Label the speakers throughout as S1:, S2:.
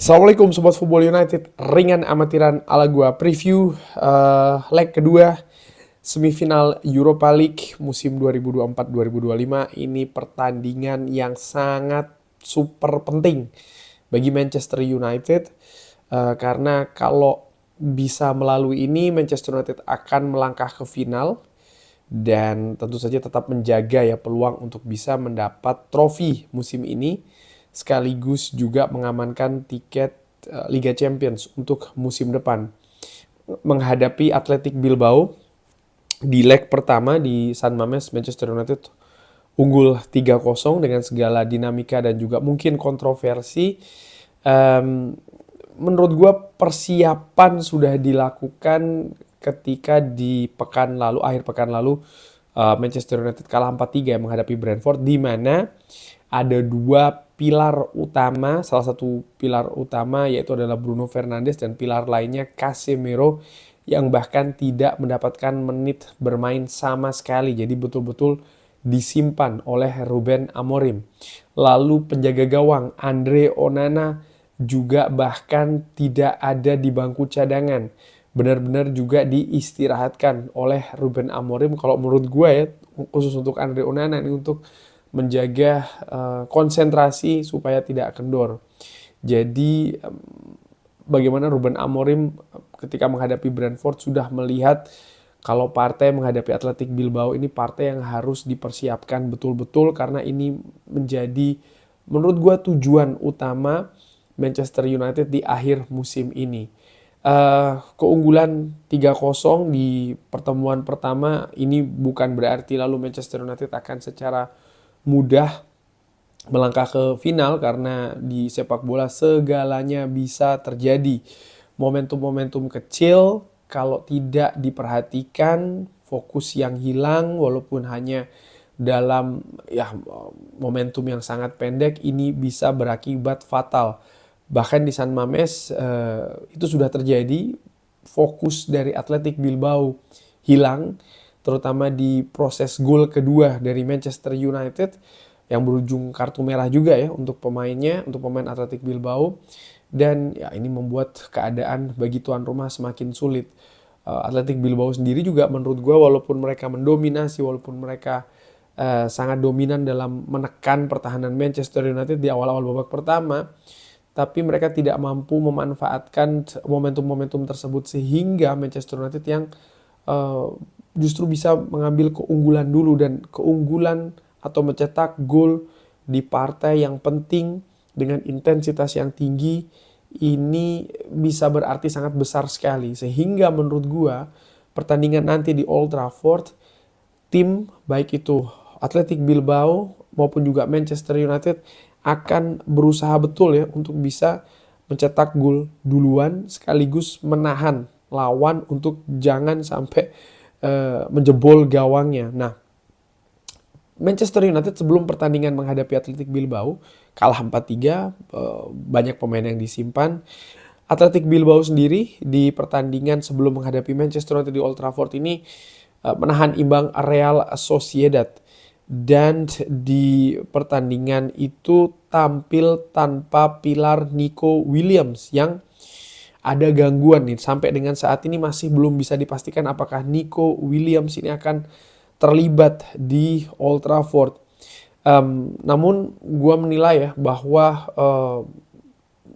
S1: Assalamualaikum Sobat Football United, ringan amatiran ala gua preview leg kedua semifinal Europa League musim 2024-2025. Ini pertandingan yang sangat super penting bagi Manchester United karena kalau bisa melalui ini Manchester United akan melangkah ke final dan tentu saja tetap menjaga ya peluang untuk bisa mendapat trofi musim ini sekaligus juga mengamankan tiket Liga Champions untuk musim depan. Menghadapi Athletic Bilbao di leg pertama di San Mamés, Manchester United unggul 3-0 dengan segala dinamika dan juga mungkin kontroversi. Menurut gue persiapan sudah dilakukan ketika di akhir pekan lalu Manchester United kalah 4-3 menghadapi Brentford, di mana ada dua pilar utama, salah satu pilar utama yaitu adalah Bruno Fernandes dan pilar lainnya Casemiro yang bahkan tidak mendapatkan menit bermain sama sekali. Jadi betul-betul disimpan oleh Ruben Amorim. Lalu penjaga gawang Andre Onana juga bahkan tidak ada di bangku cadangan. Benar-benar juga diistirahatkan oleh Ruben Amorim. Kalau menurut gue ya, khusus untuk Andre Onana ini untuk menjaga konsentrasi supaya tidak kendor. Jadi bagaimana Ruben Amorim ketika menghadapi Brentford sudah melihat kalau partai menghadapi Athletic Bilbao ini partai yang harus dipersiapkan betul-betul karena ini menjadi menurut gue tujuan utama Manchester United di akhir musim ini. Keunggulan 3-0 di pertemuan pertama ini bukan berarti lalu Manchester United akan secara mudah melangkah ke final karena di sepak bola segalanya bisa terjadi. Momentum-momentum kecil kalau tidak diperhatikan, fokus yang hilang walaupun hanya dalam momentum yang sangat pendek ini bisa berakibat fatal. Bahkan di San Mamés itu sudah terjadi, fokus dari Athletic Bilbao hilang, terutama di proses gol kedua dari Manchester United yang berujung kartu merah juga ya untuk pemainnya, untuk pemain Athletic Bilbao. Dan ya ini membuat keadaan bagi tuan rumah semakin sulit. Athletic Bilbao sendiri juga menurut gue walaupun mereka mendominasi, walaupun mereka sangat dominan dalam menekan pertahanan Manchester United di awal-awal babak pertama, tapi mereka tidak mampu memanfaatkan momentum-momentum tersebut sehingga Manchester United yang justru bisa mengambil keunggulan dulu dan keunggulan atau mencetak gol di partai yang penting dengan intensitas yang tinggi ini bisa berarti sangat besar sekali sehingga menurut gua pertandingan nanti di Old Trafford tim baik itu Athletic Bilbao maupun juga Manchester United akan berusaha betul ya untuk bisa mencetak gol duluan sekaligus menahan lawan untuk jangan sampai menjebol gawangnya. Nah, Manchester United sebelum pertandingan menghadapi Athletic Bilbao kalah 4-3, banyak pemain yang disimpan. Athletic Bilbao sendiri di pertandingan sebelum menghadapi Manchester United di Old Trafford ini menahan imbang Real Sociedad. Dan di pertandingan itu tampil tanpa pilar Nico Williams yang ada gangguan nih. Sampai dengan saat ini masih belum bisa dipastikan apakah Nico Williams ini akan terlibat di Old Trafford. Namun gue menilai ya bahwa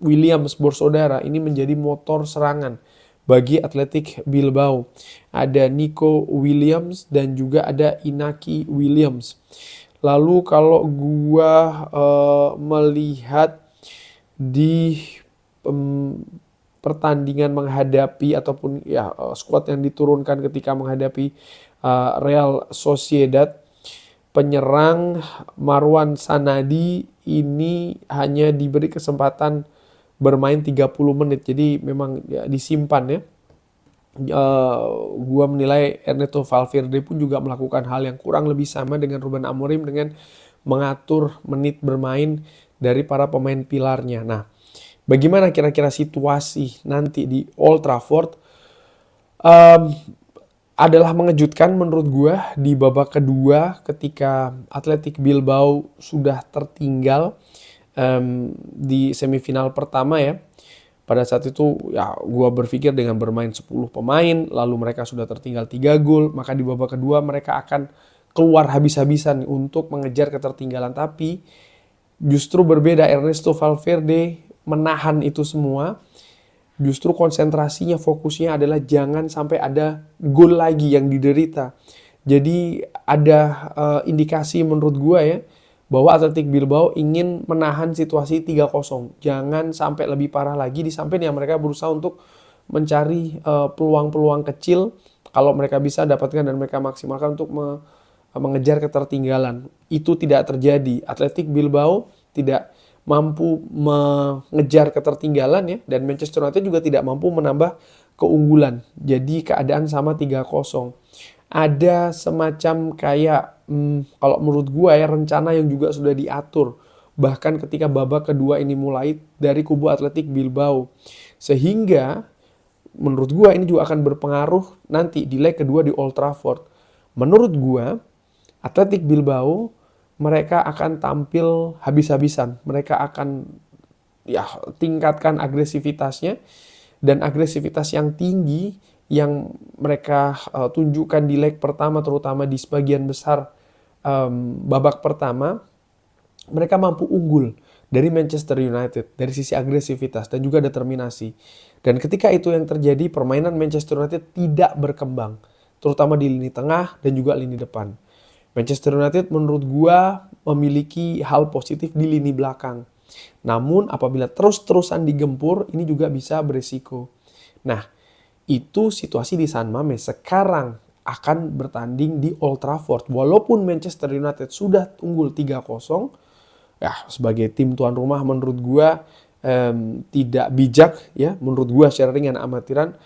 S1: Williams bersaudara ini menjadi motor serangan bagi Athletic Bilbao. Ada Nico Williams dan juga ada Inaki Williams. Lalu kalau gua melihat di pertandingan menghadapi ataupun skuad yang diturunkan ketika menghadapi Real Sociedad, penyerang Marwan Sanadi ini hanya diberi kesempatan bermain 30 menit. Jadi memang ya, disimpan ya. Gua menilai Ernesto Valverde pun juga melakukan hal yang kurang lebih sama dengan Ruben Amorim dengan mengatur menit bermain dari para pemain pilarnya. Nah, bagaimana kira-kira situasi nanti di Old Trafford? Adalah mengejutkan menurut gue di babak kedua ketika Athletic Bilbao sudah tertinggal di semifinal pertama ya. Pada saat itu ya gua berpikir dengan bermain 10 pemain lalu mereka sudah tertinggal 3 gol, maka di babak kedua mereka akan keluar habis-habisan untuk mengejar ketertinggalan. Tapi justru berbeda, Ernesto Valverde menahan itu semua. Justru konsentrasinya, fokusnya adalah jangan sampai ada gol lagi yang diderita. Jadi ada indikasi menurut gua ya bahwa Athletic Bilbao ingin menahan situasi 3-0. Jangan sampai lebih parah lagi, di samping yang mereka berusaha untuk mencari peluang-peluang kecil kalau mereka bisa dapatkan dan mereka maksimalkan untuk mengejar ketertinggalan. Itu tidak terjadi. Athletic Bilbao tidak mampu mengejar ketertinggalan ya, dan Manchester United juga tidak mampu menambah keunggulan. Jadi keadaan sama 3-0. Ada semacam kayak kalau menurut gua ya rencana yang juga sudah diatur bahkan ketika babak kedua ini mulai dari kubu Athletic Bilbao, sehingga menurut gua ini juga akan berpengaruh nanti di leg kedua di Old Trafford. Menurut gua Athletic Bilbao mereka akan tampil habis-habisan, mereka akan ya tingkatkan agresivitasnya, dan agresivitas yang tinggi yang mereka tunjukkan di leg pertama terutama di sebagian besar babak pertama, mereka mampu unggul dari Manchester United dari sisi agresivitas dan juga determinasi. Dan ketika itu yang terjadi, permainan Manchester United tidak berkembang, terutama di lini tengah dan juga lini depan. Manchester United menurut gua memiliki hal positif di lini belakang. Namun apabila terus-terusan digempur, ini juga bisa beresiko. Nah, itu situasi di San Mamés. Sekarang akan bertanding di Old Trafford. Walaupun Manchester United sudah unggul 3-0, ya sebagai tim tuan rumah menurut gua tidak bijak ya, menurut gua secara ringan amatiran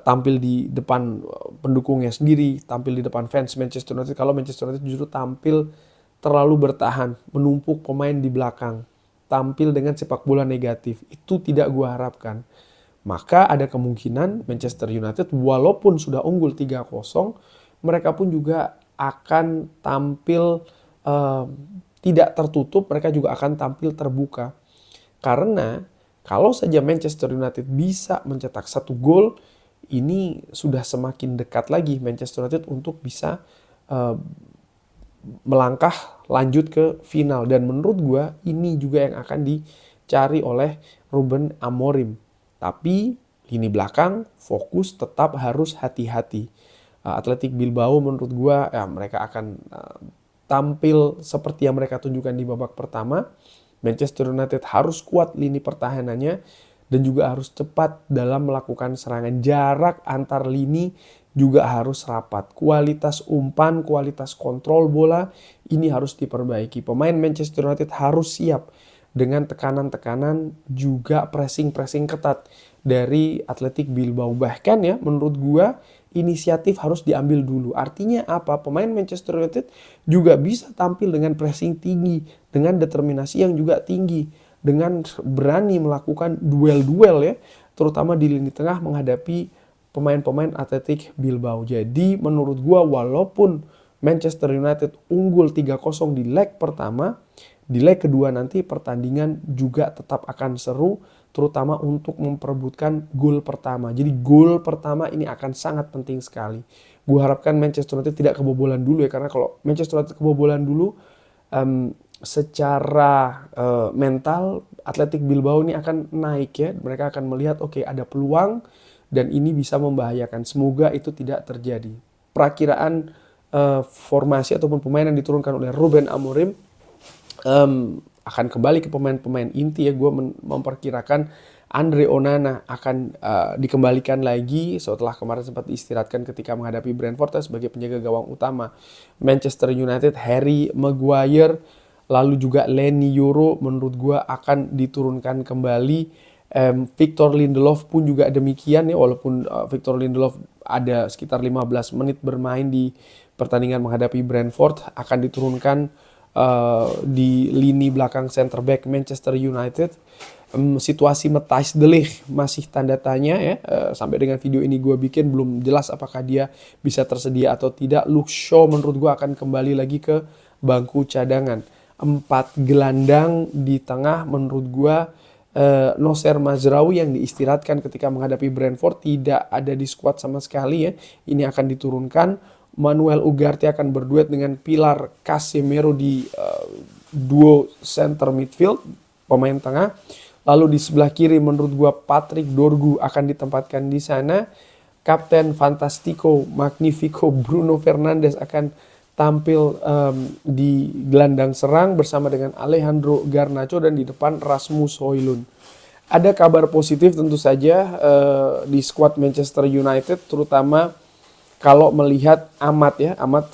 S1: tampil di depan pendukungnya sendiri, tampil di depan fans Manchester United. Kalau Manchester United justru tampil terlalu bertahan, menumpuk pemain di belakang, tampil dengan sepak bola negatif. Itu tidak gua harapkan. Maka ada kemungkinan Manchester United walaupun sudah unggul 3-0, mereka pun juga akan tampil tidak tertutup, mereka juga akan tampil terbuka. Karena kalau saja Manchester United bisa mencetak 1 gol, ini sudah semakin dekat lagi Manchester United untuk bisa melangkah lanjut ke final. Dan menurut gue ini juga yang akan dicari oleh Ruben Amorim. Tapi lini belakang fokus tetap harus hati-hati. Athletic Bilbao menurut gue ya mereka akan tampil seperti yang mereka tunjukkan di babak pertama. Manchester United harus kuat lini pertahanannya dan juga harus cepat dalam melakukan serangan. Jarak antar lini juga harus rapat. Kualitas umpan, kualitas kontrol bola ini harus diperbaiki. Pemain Manchester United harus siap dengan tekanan-tekanan juga pressing-pressing ketat dari Athletic Bilbao. Bahkan ya menurut gua inisiatif harus diambil dulu. Artinya apa? Pemain Manchester United juga bisa tampil dengan pressing tinggi, dengan determinasi yang juga tinggi, dengan berani melakukan duel-duel ya, terutama di lini tengah menghadapi pemain-pemain Athletic Bilbao. Jadi menurut gua walaupun Manchester United unggul 3-0 di leg pertama, di leg kedua nanti pertandingan juga tetap akan seru, terutama untuk memperebutkan gol pertama. Jadi gol pertama ini akan sangat penting sekali. Gue harapkan Manchester United tidak kebobolan dulu ya, karena kalau Manchester United kebobolan dulu, secara mental Athletic Bilbao ini akan naik ya. Mereka akan melihat oke, ada peluang dan ini bisa membahayakan. Semoga itu tidak terjadi. Perakiraan formasi ataupun pemain yang diturunkan oleh Ruben Amorim akan kembali ke pemain-pemain inti ya. Gue memperkirakan Andre Onana akan dikembalikan lagi setelah kemarin sempat diistirahatkan ketika menghadapi Brentford sebagai penjaga gawang utama. Manchester United, Harry Maguire, lalu juga Leny Yoro menurut gue akan diturunkan kembali. Victor Lindelof pun juga demikian ya, walaupun Victor Lindelof ada sekitar 15 menit bermain di pertandingan menghadapi Brentford, akan diturunkan di lini belakang center back Manchester United. Situasi Matthijs de Ligt masih tanda tanya ya, sampai dengan video ini gue bikin belum jelas apakah dia bisa tersedia atau tidak. Luke Shaw menurut gue akan kembali lagi ke bangku cadangan. 4 gelandang di tengah menurut gua Nocer Mazraoui yang diistirahatkan ketika menghadapi Brentford tidak ada di skuad sama sekali ya. Ini akan diturunkan. Manuel Ugarte akan berduet dengan Pilar Casemiro di duo center midfield, pemain tengah. Lalu di sebelah kiri menurut gua Patrick Dorgu akan ditempatkan di sana. Kapten Fantastico Magnifico Bruno Fernandes akan tampil di gelandang serang bersama dengan Alejandro Garnacho dan di depan Rasmus Højlund. Ada kabar positif tentu saja di skuad Manchester United, terutama kalau melihat Ahmad ya. Ahmad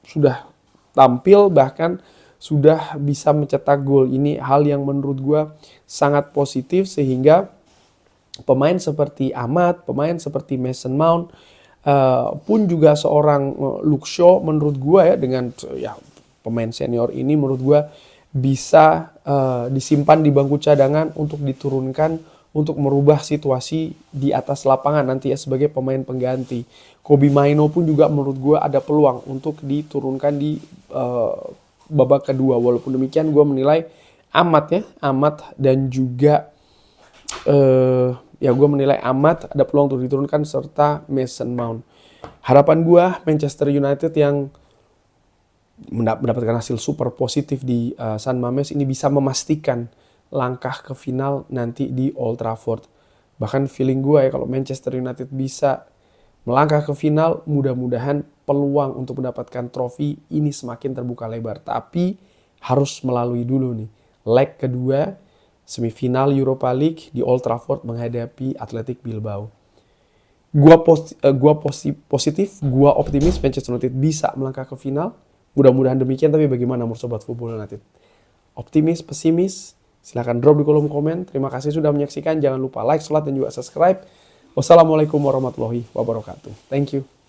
S1: sudah tampil bahkan sudah bisa mencetak gol. Ini hal yang menurut gue sangat positif sehingga pemain seperti Ahmad, pemain seperti Mason Mount, pun juga seorang Luke Shaw menurut gue ya, dengan ya pemain senior ini menurut gue bisa disimpan di bangku cadangan untuk diturunkan untuk merubah situasi di atas lapangan nanti ya sebagai pemain pengganti. Kobbie Mainoo pun juga menurut gue ada peluang untuk diturunkan di babak kedua. Walaupun demikian gue menilai Ahmad dan juga gue menilai Ahmad ada peluang untuk diturunkan serta Mason Mount. Harapan gue Manchester United yang mendapatkan hasil super positif di San Mamés ini bisa memastikan langkah ke final nanti di Old Trafford. Bahkan feeling gue ya kalau Manchester United bisa melangkah ke final, mudah-mudahan peluang untuk mendapatkan trofi ini semakin terbuka lebar. Tapi harus melalui dulu nih leg kedua semifinal Europa League di Old Trafford menghadapi Athletic Bilbao. Gua positif, gua optimis Manchester United bisa melangkah ke final. Mudah-mudahan demikian, tapi bagaimana menurut Sobat Football United? Optimis, pesimis? Silahkan drop di kolom komen. Terima kasih sudah menyaksikan. Jangan lupa like, share, dan juga subscribe. Wassalamualaikum warahmatullahi wabarakatuh. Thank you.